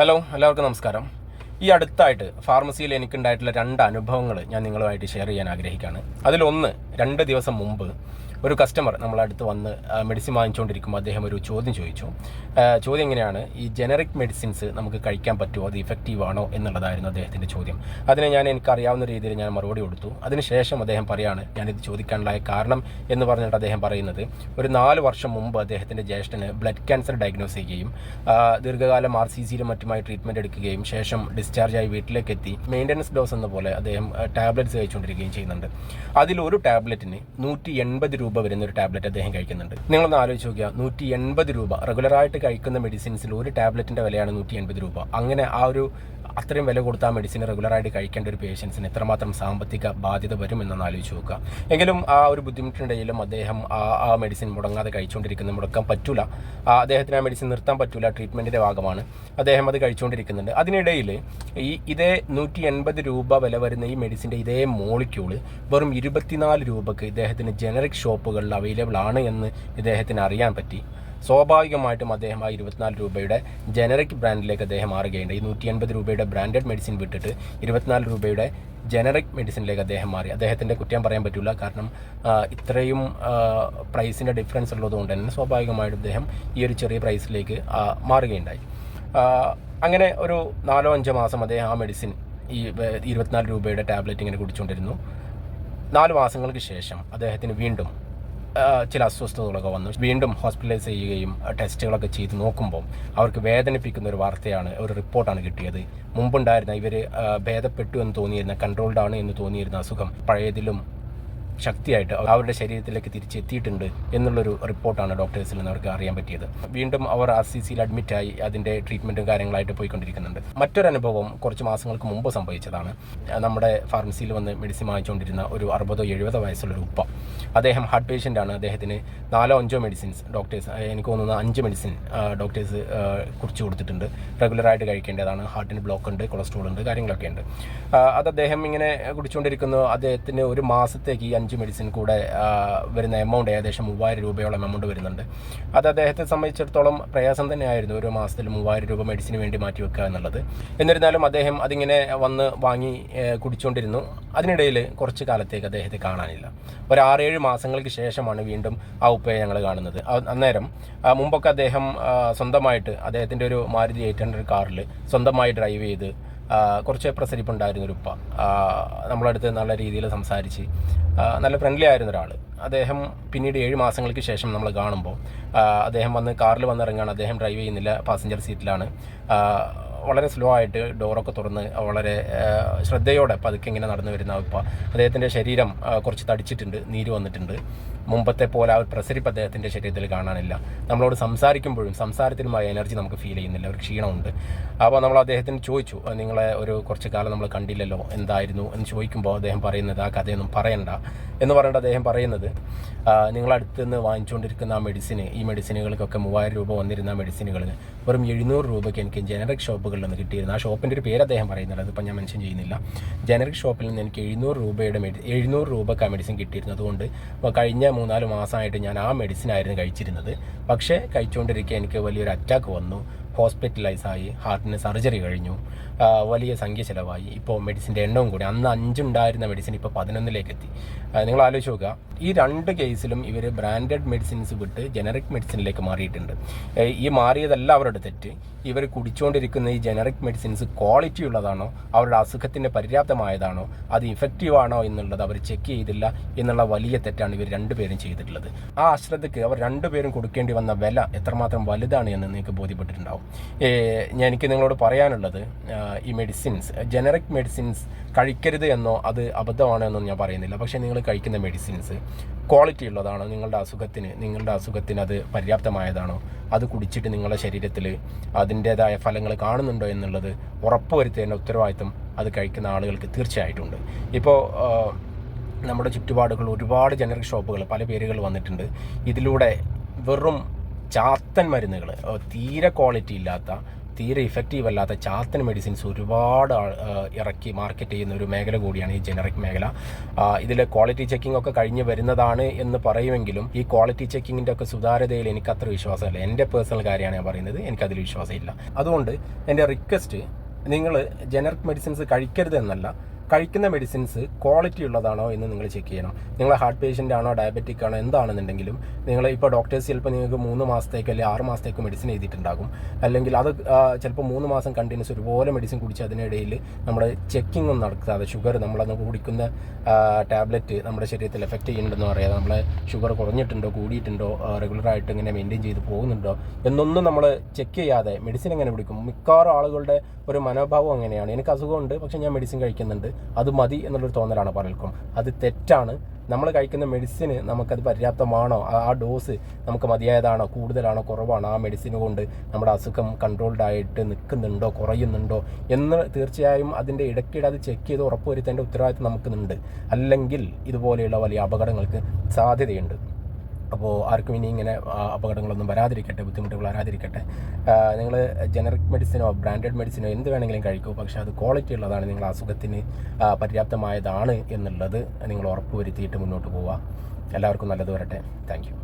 Hello, എല്ലാവർക്കും നമസ്കാരം. ഈ അടുത്തായിട്ട് ഫാർമസിയിൽ എനിക്കുണ്ടായിട്ടുള്ള 2 അനുഭവങ്ങൾ ഞാൻ നിങ്ങളുമായിട്ട് ഷെയർ ചെയ്യാൻ ആഗ്രഹിക്കുകയാണ്. അതിലൊന്ന്, 2 ദിവസം മുമ്പ് ഒരു കസ്റ്റമർ നമ്മളടുത്ത് വന്ന് മെഡിസിൻ വാങ്ങിച്ചുകൊണ്ടിരിക്കുമ്പോൾ അദ്ദേഹം ഒരു ചോദ്യം ചോദിച്ചു. ചോദ്യം എങ്ങനെയാണ്, ഈ ജനറിക് മെഡിസിൻസ് നമുക്ക് കഴിക്കാൻ പറ്റുമോ, അത് ഇഫക്റ്റീവ് ആണോ എന്നുള്ളതായിരുന്നു അദ്ദേഹത്തിൻ്റെ ചോദ്യം. അതിന് എനിക്കറിയാവുന്ന രീതിയിൽ ഞാൻ മറുപടി കൊടുത്തു. അതിനുശേഷം അദ്ദേഹം പറയാണ്, ഞാനിത് ചോദിക്കാനുണ്ടായ കാരണം എന്ന് പറഞ്ഞിട്ട് അദ്ദേഹം പറയുന്നത്, ഒരു 4 വർഷം മുമ്പ് അദ്ദേഹത്തിൻ്റെ ജ്യേഷ്ഠന് ബ്ലഡ് ക്യാൻസർ ഡയഗ്നോസ് ചെയ്യുകയും ദീർഘകാലം RCCയിലും മറ്റുമായി ട്രീറ്റ്മെൻറ്റ് എടുക്കുകയും ശേഷം ഡിസ്ചാർജായി വീട്ടിലേക്ക് എത്തി മെയിൻ്റനൻസ് ഡോസ് എന്ന പോലെ അദ്ദേഹം ടാബ്ലറ്റ്സ് കഴിച്ചുകൊണ്ടിരിക്കുകയും ചെയ്യുന്നുണ്ട്. അതിലൊരു ടാബ്ലറ്റിന് 180 രൂപ വരുന്നൊരു ടാബ്ലറ്റ് അദ്ദേഹം കഴിക്കുന്നുണ്ട്. നിങ്ങളൊന്ന് ആലോചിച്ച് നോക്കിയാൽ, 180 രൂപ റെഗുലറായിട്ട് കഴിക്കുന്ന മെഡിസിൻസിൽ ഒരു ടാബ്ലറ്റിൻ്റെ വിലയാണ് 180 രൂപ. അങ്ങനെ അത്രയും വില കൊടുത്ത ആ മെഡിസിൻ റെഗുലറായിട്ട് കഴിക്കേണ്ട ഒരു പേഷ്യൻസിന് എത്രമാത്രം സാമ്പത്തിക ബാധ്യത വരുമെന്നൊന്ന് ആലോചിച്ച് നോക്കുക. എങ്കിലും ആ ഒരു ബുദ്ധിമുട്ടിനിടയിലും അദ്ദേഹം ആ മെഡിസിൻ മുടങ്ങാതെ കഴിച്ചുകൊണ്ടിരിക്കുന്നത്, മുടക്കാൻ പറ്റൂല, അദ്ദേഹത്തിന് ആ മെഡിസിൻ നിർത്താൻ പറ്റൂല, ട്രീറ്റ്മെൻറ്റിൻ്റെ ഭാഗമാണ്, അദ്ദേഹം അത് കഴിച്ചുകൊണ്ടിരിക്കുന്നുണ്ട്. അതിനിടയിൽ ഇതേ 180 രൂപ വില വരുന്ന ഈ മെഡിസിൻ്റെ ഇതേ മോളിക്യൂള് വെറും 24 രൂപക്ക് ഇദ്ദേഹത്തിന് ജനറിക് ഷോപ്പുകളിൽ അവൈലബിൾ ആണ് എന്ന് ഇദ്ദേഹത്തിന് അറിയാൻ പറ്റി. സ്വാഭാവികമായിട്ടും അദ്ദേഹം ആ 24 രൂപയുടെ ജനറിക് ബ്രാൻഡിലേക്ക് അദ്ദേഹം മാറുകയുണ്ട്. ഈ 180 രൂപയുടെ ബ്രാൻഡഡ് മെഡിസിൻ വിട്ടിട്ട് 24 രൂപയുടെ ജനറിക് മെഡിസിനിലേക്ക് അദ്ദേഹം മാറി. അദ്ദേഹത്തിൻ്റെ കുറ്റം പറയാൻ പറ്റില്ല, കാരണം ഇത്രയും പ്രൈസിൻ്റെ ഡിഫറൻസ് ഉള്ളതുകൊണ്ട് തന്നെ സ്വാഭാവികമായിട്ടും അദ്ദേഹം ഈ ഒരു ചെറിയ പ്രൈസിലേക്ക് മാറുകയുണ്ടായി. അങ്ങനെ ഒരു 4-5 മാസം അദ്ദേഹം ആ മെഡിസിൻ, ഈ 24 രൂപയുടെ ടാബ്ലറ്റ് ഇങ്ങനെ കുടിച്ചുകൊണ്ടിരുന്നു. 4 മാസങ്ങൾക്ക് ശേഷം അദ്ദേഹത്തിന് വീണ്ടും ചില അസ്വസ്ഥതകളൊക്കെ വന്നു. വീണ്ടും ഹോസ്പിറ്റലൈസ് ചെയ്യുകയും ടെസ്റ്റുകളൊക്കെ ചെയ്ത് നോക്കുമ്പോൾ അവർക്ക് വേദനിപ്പിക്കുന്ന ഒരു വാർത്തയാണ്, ഒരു റിപ്പോർട്ടാണ് കിട്ടിയത്. മുമ്പുണ്ടായിരുന്ന ഇവർ ഭേദപ്പെട്ടു എന്ന് തോന്നിയിരുന്ന, കൺട്രോൾഡ് ആണ് എന്ന് തോന്നിയിരുന്ന അസുഖം പഴയതിലും ശക്തിയായിട്ട് അവരുടെ ശരീരത്തിലേക്ക് തിരിച്ചെത്തിയിട്ടുണ്ട് എന്നുള്ളൊരു റിപ്പോർട്ടാണ് ഡോക്ടേഴ്സിൽ നിന്ന് അവർക്ക് അറിയാൻ പറ്റിയത്. വീണ്ടും അവർ RCCയിൽ അഡ്മിറ്റായി അതിൻ്റെ ട്രീറ്റ്മെൻറ്റും കാര്യങ്ങളായിട്ട് പോയിക്കൊണ്ടിരിക്കുന്നുണ്ട്. മറ്റൊരു അനുഭവം കുറച്ച് മാസങ്ങൾക്ക് മുമ്പ് സംഭവിച്ചതാണ്. നമ്മുടെ ഫാർമസിയിൽ വന്ന് മെഡിസിൻ വാങ്ങിച്ചുകൊണ്ടിരുന്ന ഒരു 60-70 വയസ്സുള്ളൊരു ഉപ്പ, അദ്ദേഹം ഹാർട്ട് പേഷ്യൻ്റാണ്. അദ്ദേഹത്തിന് 4-5 മെഡിസിൻസ് ഡോക്ടേഴ്സ്, എനിക്ക് തോന്നുന്ന 5 മെഡിസിൻ ഡോക്ടേഴ്സ് കുറിച്ച് കൊടുത്തിട്ടുണ്ട്. റെഗുലറായിട്ട് കഴിക്കേണ്ടതാണ്. ഹാർട്ടിന് ബ്ലോക്ക് ഉണ്ട്, കൊളസ്ട്രോൾ ഉണ്ട്, കാര്യങ്ങളൊക്കെ ഉണ്ട്. അത് അദ്ദേഹം ഇങ്ങനെ കുടിച്ചുകൊണ്ടിരിക്കുന്നു. അദ്ദേഹത്തിന് ഒരു മാസത്തേക്ക് ഈ 5 മെഡിസിൻ കൂടെ വരുന്ന എമൗണ്ട് ഏകദേശം 3000 രൂപയോളം എമൗണ്ട് വരുന്നുണ്ട്. അത് അദ്ദേഹത്തെ സംബന്ധിച്ചിടത്തോളം പ്രയാസം തന്നെയായിരുന്നു, ഒരു മാസത്തിൽ 3000 രൂപ മെഡിസിന് വേണ്ടി മാറ്റി വെക്കുക എന്നുള്ളത്. എന്നിരുന്നാലും അദ്ദേഹം അതിങ്ങനെ വന്ന് വാങ്ങി കുടിച്ചുകൊണ്ടിരുന്നു. അതിനിടയിൽ കുറച്ച് കാലത്തേക്ക് അദ്ദേഹത്തെ കാണാനില്ല. ഒരു 6-7 മാസങ്ങൾക്ക് ശേഷമാണ് വീണ്ടും ആ ഉപ്പയെ ഞങ്ങൾ കാണുന്നത്. അന്നേരം മുമ്പൊക്കെ അദ്ദേഹം സ്വന്തമായിട്ട് അദ്ദേഹത്തിൻ്റെ ഒരു മാരുതി 800 കാറിൽ സ്വന്തമായി ഡ്രൈവ് ചെയ്ത് കുറച്ച് പ്രസരിപ്പുണ്ടായിരുന്നൊരു ഉപ്പ, നമ്മളടുത്ത് നല്ല രീതിയിൽ സംസാരിച്ച് നല്ല ഫ്രണ്ട്ലി ആയിരുന്ന ഒരാൾ. അദ്ദേഹം പിന്നീട് 7 മാസങ്ങൾക്ക് ശേഷം നമ്മൾ കാണുമ്പോൾ അദ്ദേഹം വന്ന് കാറിൽ വന്നിറങ്ങുകയാണ്. അദ്ദേഹം ഡ്രൈവ് ചെയ്യുന്നില്ല, പാസഞ്ചർ സീറ്റിലാണ്. വളരെ സ്ലോ ആയിട്ട് ഡോറൊക്കെ തുറന്ന് വളരെ ശ്രദ്ധയോടെ പതുക്കെ ഇങ്ങനെ നടന്നു വരുന്ന ഉപ്പ. അദ്ദേഹത്തിൻ്റെ ശരീരം കുറച്ച് തടിച്ചിട്ടുണ്ട്, നീര് വന്നിട്ടുണ്ട്. മുമ്പത്തെ പോലെ ആ ഒരു പ്രസരിപ്പ് അദ്ദേഹത്തിൻ്റെ ശരീരത്തിൽ കാണാനില്ല. നമ്മളോട് സംസാരിക്കുമ്പോഴും സംസാരത്തിനുമായ എനർജി നമുക്ക് ഫീൽ ചെയ്യുന്നില്ല, ഒരു ക്ഷീണമുണ്ട്. അപ്പോൾ നമ്മൾ അദ്ദേഹത്തിന് ചോദിച്ചു, നിങ്ങളെ കുറച്ച് കാലം നമ്മൾ കണ്ടില്ലല്ലോ, എന്തായിരുന്നു എന്ന് ചോദിക്കുമ്പോൾ അദ്ദേഹം പറയുന്നത്, ആ കഥയൊന്നും പറയണ്ട എന്ന് പറഞ്ഞിട്ട് അദ്ദേഹം പറയുന്നത്, നിങ്ങളടുത്ത് നിന്ന് വാങ്ങിച്ചുകൊണ്ടിരിക്കുന്ന ഈ മെഡിസിനുകൾക്കൊക്കെ 3000 രൂപ വന്നിരുന്ന മെഡിസിനുകൾ വെറും 700 രൂപയ്ക്ക് എനിക്ക് ജനറിക് ഷോപ്പുകളിൽ നിന്ന് കിട്ടിയിരുന്നു. ആ ഷോപ്പിൻ്റെ ഒരു പേര് അദ്ദേഹം പറയുന്നില്ല, അതിപ്പോൾ ഞാൻ മെൻഷൻ ചെയ്യുന്നില്ല. ജനറിക് ഷോപ്പിൽ നിന്ന് എനിക്ക് 700 രൂപയ്ക്ക് ആ മെഡിസിൻ കിട്ടിയിരുന്നു. അതുകൊണ്ട് കഴിഞ്ഞ 3-4 മാസമായിട്ട് ഞാൻ ആ മെഡിസിനായിരുന്നു കഴിച്ചിരുന്നത്. പക്ഷേ കഴിച്ചുകൊണ്ടിരിക്കുക എനിക്ക് വലിയൊരു അറ്റാക്ക് വന്നു, ഹോസ്പിറ്റലൈസ് ആയി, ഹാർട്ടിന് സർജറി കഴിഞ്ഞു, വലിയ സംഖ്യ ചിലവായി. ഇപ്പോൾ മെഡിസിൻ്റെ എണ്ണവും കൂടി, അന്ന് 5 ഉണ്ടായിരുന്ന മെഡിസിൻ ഇപ്പോൾ 11ലേക്ക് എത്തി. നിങ്ങൾ ആലോചിച്ച് നോക്കുക, ഈ 2 കേസിലും ഇവർ ബ്രാൻഡഡ് മെഡിസിൻസ് വിട്ട് ജനറിക് മെഡിസിനിലേക്ക് മാറിയിട്ടുണ്ട്. ഈ മാറിയതല്ല അവരുടെ തെറ്റ്. ഇവർ കുടിച്ചുകൊണ്ടിരിക്കുന്ന ഈ ജനറിക് മെഡിസിൻസ് ക്വാളിറ്റി ഉള്ളതാണോ, അവരുടെ അസുഖത്തിന് പര്യാപ്തമായതാണോ, അത് ഇഫക്റ്റീവ് ആണോ എന്നുള്ളത് അവർ ചെക്ക് ചെയ്തില്ല എന്നുള്ള വലിയ തെറ്റാണ് ഇവർ 2 പേരും ചെയ്തിട്ടുള്ളത്. ആ അശ്രദ്ധയ്ക്ക് അവർ 2 പേരും കൊടുക്കേണ്ടി വന്ന വില എത്രമാത്രം വലുതാണ് എന്ന് നിങ്ങൾക്ക് ബോധ്യപ്പെട്ടിട്ടുണ്ടാവും. എനിക്ക് നിങ്ങളോട് പറയാനുള്ളത്, ഈ മെഡിസിൻസ്, ജനറിക് മെഡിസിൻസ് കഴിക്കരുത് എന്നോ അത് അബദ്ധമാണോ എന്നോ ഞാൻ പറയുന്നില്ല. പക്ഷേ നിങ്ങൾ കഴിക്കുന്ന മെഡിസിൻസ് ക്വാളിറ്റി ഉള്ളതാണോ, നിങ്ങളുടെ അസുഖത്തിന് അത് പര്യാപ്തമായതാണോ, അത് കുടിച്ചിട്ട് നിങ്ങളുടെ ശരീരത്തിൽ അതിൻ്റേതായ ഫലങ്ങൾ കാണുന്നുണ്ടോ എന്നുള്ളത് ഉറപ്പുവരുത്തേണ്ട ഉത്തരവാദിത്വം അത് കഴിക്കുന്ന ആളുകൾക്ക് തീർച്ചയായിട്ടുണ്ട്. ഇപ്പോൾ നമ്മുടെ ചുറ്റുപാടുകൾ ഒരുപാട് ജനറിക് ഷോപ്പുകൾ, പല പേരുകൾ വന്നിട്ടുണ്ട്. ഇതിലൂടെ വെറും ചാത്തൻ മരുന്നുകൾ, തീരെ ക്വാളിറ്റി ഇല്ലാത്ത, തീരെ ഇഫക്റ്റീവ് അല്ലാത്ത ചാത്തൻ മെഡിസിൻസ് ഒരുപാട് ഇറക്കി മാർക്കറ്റ് ചെയ്യുന്ന ഒരു മേഖല കൂടിയാണ് ഈ ജനറിക് മേഖല. ഇതിൽ ക്വാളിറ്റി ചെക്കിംഗ് ഒക്കെ കഴിഞ്ഞ് വരുന്നതാണ് എന്ന് പറയുമെങ്കിലും ഈ ക്വാളിറ്റി ചെക്കിങ്ങിൻ്റെ ഒക്കെ സുതാര്യതയിൽ എനിക്ക് അത്ര വിശ്വാസമല്ല. എൻ്റെ പേഴ്സണൽ കാര്യമാണ് ഞാൻ പറയുന്നത്, എനിക്കതിൽ വിശ്വാസമില്ല. അതുകൊണ്ട് എൻ്റെ റിക്വസ്റ്റ്, നിങ്ങൾ ജനറിക് മെഡിസിൻസ് കഴിക്കരുതെന്നല്ല, കഴിക്കുന്ന മെഡിസിൻസ് ക്വാളിറ്റി ഉള്ളതാണോ എന്ന് നിങ്ങൾ ചെക്ക് ചെയ്യണം. നിങ്ങൾ ഹാർട്ട് പേഷ്യൻ്റ് ആണോ, ഡയബറ്റിക് ആണോ, എന്താണെന്നുണ്ടെങ്കിലും നിങ്ങൾ ഇപ്പോൾ ഡോക്ടേഴ്സ് ചിലപ്പോൾ നിങ്ങൾക്ക് 3 മാസത്തേക്ക് അല്ലെങ്കിൽ 6 മാസത്തേക്ക് മെഡിസിൻ എഴുതിയിട്ടുണ്ടാകും. അല്ലെങ്കിൽ അത് ചിലപ്പോൾ 3 മാസം കണ്ടിന്യൂസ് ഒരുപോലെ മെഡിസിൻ കുടിച്ച് അതിനിടയിൽ നമ്മുടെ ചെക്കിംഗ് ഒന്നും നടക്കാതെ ഷുഗർ നമ്മളന്ന് കുടിക്കുന്ന ടാബ്ലറ്റ് നമ്മുടെ ശരീരത്തിൽ എഫക്റ്റ് ചെയ്യുന്നുണ്ടെന്ന് പറയാതെ നമ്മളെ ഷുഗർ കുറഞ്ഞിട്ടുണ്ടോ കൂടിയിട്ടുണ്ടോ റെഗുലറായിട്ട് ഇങ്ങനെ മെയിൻറ്റെയിൻ ചെയ്ത് പോകുന്നുണ്ടോ എന്നൊന്നും നമ്മൾ ചെക്ക് ചെയ്യാതെ മെഡിസിൻ എങ്ങനെ പിടിക്കും. മിക്കവാറും ആളുകളുടെ ഒരു മനോഭാവം അങ്ങനെയാണ്, എനിക്ക് അസുഖമുണ്ട് പക്ഷേ ഞാൻ മെഡിസിൻ കഴിക്കുന്നുണ്ട്, അത് മതി എന്നുള്ളൊരു തോന്നലാണ് പലർക്കും. അത് തെറ്റാണ്. നമ്മൾ കഴിക്കുന്ന മെഡിസിന് നമുക്കത് പര്യാപ്തമാണോ, ആ ഡോസ് നമുക്ക് മതിയായതാണോ, കൂടുതലാണോ, കുറവാണോ, ആ മെഡിസിൻ കൊണ്ട് നമ്മുടെ അസുഖം കൺട്രോൾഡ് ആയിട്ട് നിൽക്കുന്നുണ്ടോ, കുറയുന്നുണ്ടോ എന്ന് തീർച്ചയായും അതിൻ്റെ ഇടയ്ക്കിടെ അത് ചെക്ക് ചെയ്ത് ഉറപ്പുവരുത്തേണ്ട ഉത്തരവാദിത്വം നമുക്കുണ്ട്. അല്ലെങ്കിൽ ഇതുപോലെയുള്ള വലിയ അപകടങ്ങൾക്ക് സാധ്യതയുണ്ട്. അപ്പോൾ ആർക്കും ഇനി ഇങ്ങനെ അപകടങ്ങളൊന്നും വരാതിരിക്കട്ടെ, ബുദ്ധിമുട്ടുകൾ വരാതിരിക്കട്ടെ. നിങ്ങൾ ജനറിക് മെഡിസിനോ ബ്രാൻഡഡ് മെഡിസിനോ എന്ത് വേണമെങ്കിലും കഴിക്കൂ, പക്ഷേ അത് ക്വാളിറ്റി ഉള്ളതാണ്, നിങ്ങളുടെ അസുഖത്തിന് പര്യാപ്തമായതാണ് എന്നുള്ളത് നിങ്ങൾ ഉറപ്പ് വരുത്തിയിട്ട് മുന്നോട്ട് പോവുക. എല്ലാവർക്കും നല്ലത് വരട്ടെ. Thank you.